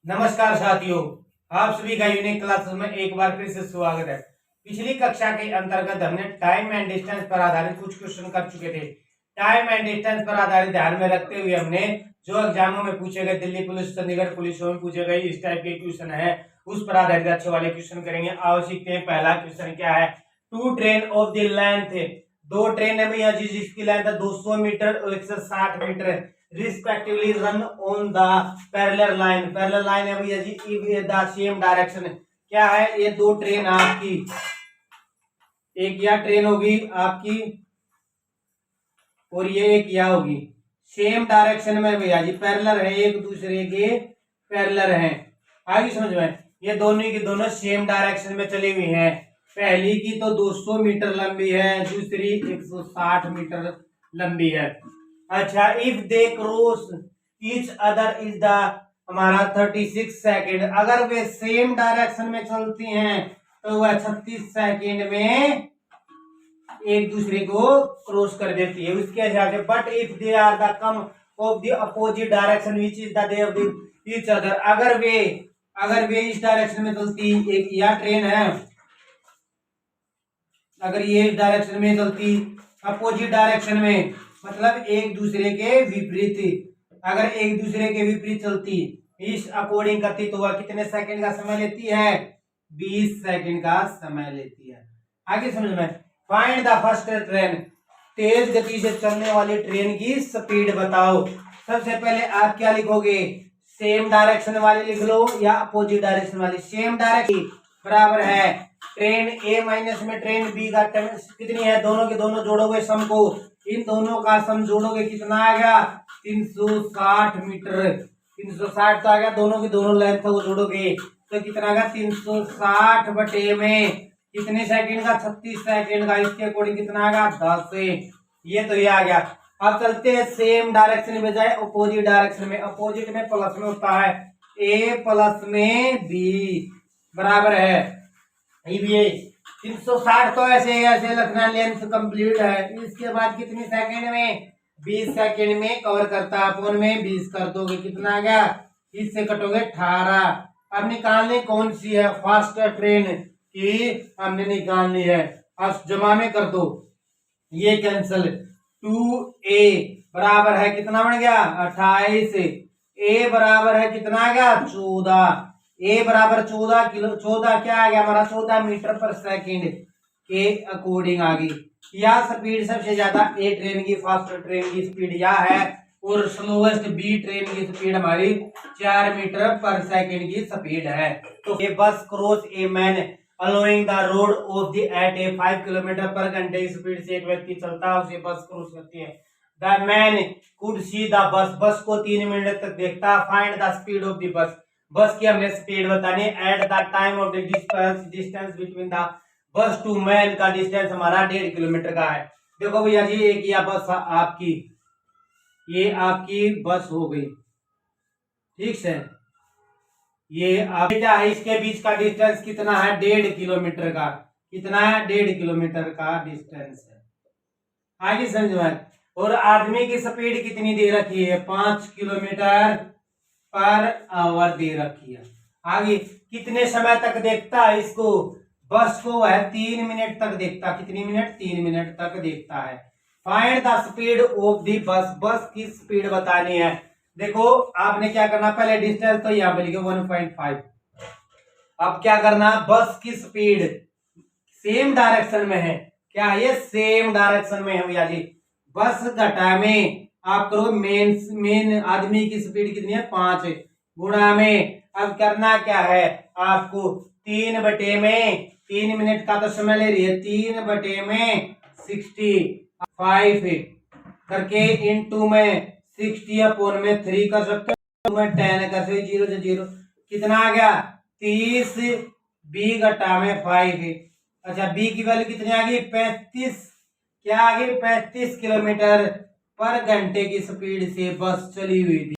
नमस्कार साथियों, आप सभी का यूनिक क्लासेस में एक बार फिर से स्वागत है। पिछली कक्षा के अंतर्गत हमने टाइम एंड डिस्टेंस पर आधारित कुछ क्वेश्चन कर चुके थे। टाइम एंड डिस्टेंस पर आधारित ध्यान में रखते हुए हमने जो एग्जामों में पूछे गए, दिल्ली पुलिस, चंडीगढ़ पुलिस में पूछे गए इस टाइप के क्वेश्चन है, उस पर आधारित अच्छे वाले क्वेश्चन करेंगे। आओ सीखते हैं। पहला क्वेश्चन क्या है? Two train of the length, दो ट्रेन है भैया जी जिसकी लेंथ है 200 मीटर और 160 metre, respectively run on the parallel line. Parallel line है भैया जी इफ द सेम डायरेक्शन। क्या है? ये दो ट्रेन आपकी, एक यह ट्रेन होगी आपकी और ये एक यह होगी, सेम डायरेक्शन में भैया जी, पैरेलल है, एक दूसरे के पैरेलल है। आगे समझ में, ये दोनों की दोनों सेम डायरेक्शन में चली हुई हैं। पहली की तो 200 मीटर लंबी है, दूसरी 160 मीटर लंबी है। अच्छा, if they cross each other is the हमारा 36 सेकेंड। अगर वे सेम डायरेक्शन में चलती हैं तो वह 36 सेकेंड में एक दूसरे को क्रॉस कर देती है उसके हिसाब से। But if they are the come of the opposite direction which is the they of each other, अगर वे इस डायरेक्शन में चलती, एक यह ट्रेन है, अगर ये इस डायरेक्शन में चलती, अपोजिट डायरेक्शन में मतलब एक दूसरे के विपरीत, अगर एक दूसरे के विपरीत चलती, इस अकॉर्डिंग करती, तो वह कितने सेकंड का समय लेती है? 20 सेकंड का समय लेती है। आगे समझ में, फाइंड द फर्स्ट ट्रेन, तेज गति से चलने वाली ट्रेन की स्पीड बताओ। सबसे पहले आप क्या लिखोगे? सेम डायरेक्शन वाली लिख लो या अपोजिट डायरेक्शन वाली। सेम डायरेक्शन बराबर है ट्रेन ए माइनस में ट्रेन बी का कितनी है? दोनों के दोनों जोड़ोगे सम को, इन दोनों का सम जोड़ोगे कितना आ गया? 360 मीटर। 360 तो आ गया, दोनों की दोनों लेंथ को जोड़ोगे तो कितना आ गया? 360 बटे में कितने सेकंड का? 36 सेकंड का। इसके अकॉर्डिंग कितना आ गया? 10 से। ये तो ये आ गया। अब चलते हैं सेम डायरेक्शन में बजाय अपोजिट डायरेक्शन में। अपोजिट में प्लस में होता है, ए प्लस में बी बराबर है ये 360 तो ऐसे लगना, लेंथ कंप्लीट है। इसके बाद कितनी सेकंड में? 20 सेकंड में कवर करता है। अपन में 20 कर दोगे, कितना आ गया? इससे कटोगे 18। अब निकालनी कौन सी है? फास्ट ट्रेन की हमने निकालनी है। अब जमा में कर दो, ये कैंसल। 2a बराबर है कितना बन गया? 28। a बराबर है कितना आ गया? 14। a बराबर 14 किलो, 14 क्या आ गया हमारा? 14 मीटर पर सेकंड के अकॉर्डिंग आ गई। यह स्पीड सबसे ज्यादा ए ट्रेन की, फास्ट ट्रेन की स्पीड यह है, और स्लोएस्ट बी ट्रेन की स्पीड हमारी 4 मीटर पर सेकंड की स्पीड है। तो ये bus cross a man allowing the road of the at a 5 kilometre पर घंटे की स्पीड से एक व्यक्ति चलता है, उसे बस क्रॉस करती है। The man could see the bus, bus को 3 मिनट तक देखता। Find the speed of the bus, bus की हमने स्पीड बतानी है। At the time of the distance between the bus to man का डिस्टेंस हमारा 1.5 किलोमीटर का है। देखो भैया जी, एक यह बस आपकी, ये आपकी बस हो गई, ठीक है। ये आप क्या है, इसके बीच का डिस्टेंस कितना है? 1.5 किलोमीटर का। कितना है? 1.5 किलोमीटर का डिस्टेंस है। आगे समझ में। और आदमी की स्पीड कितनी दे रखी है? 5 किलोमीटर पर आवर दे रखी है। आगे कितने समय तक देखता है इसको? बस को वह 3 मिनट तक देखता। कितनी मिनट? 3 मिनट तक देखता है। Find the speed of the bus, bus की स्पीड बतानी है। देखो आपने क्या करना, पहले डिस्टेंस तो यहाँ पे लिखो 1.5। अब क्या करना? बस की स्पीड सेम डायरेक्शन में है, क्या ये सेम डायरेक्शन में है भैया जी? बस घटा में आप करो मेन आदमी की स्पीड कितनी है? 5 गुणा में, अब करना क्या है आपको? 3 बटे में, 3 मिनट का तो समय ले रही है, 3 बटे में 65 करके इनटू में 60 अपॉन में 3 कर सकते हो, में 10 कर सकते, 0 से 0 कितना आ गया? 30 बी घटा में 5। अच्छा, बी की वैल्यू कितनी आ गई? 35। क्या आ गई? 35 किलोमीटर पर घंटे की स्पीड से बस चली हुई थी।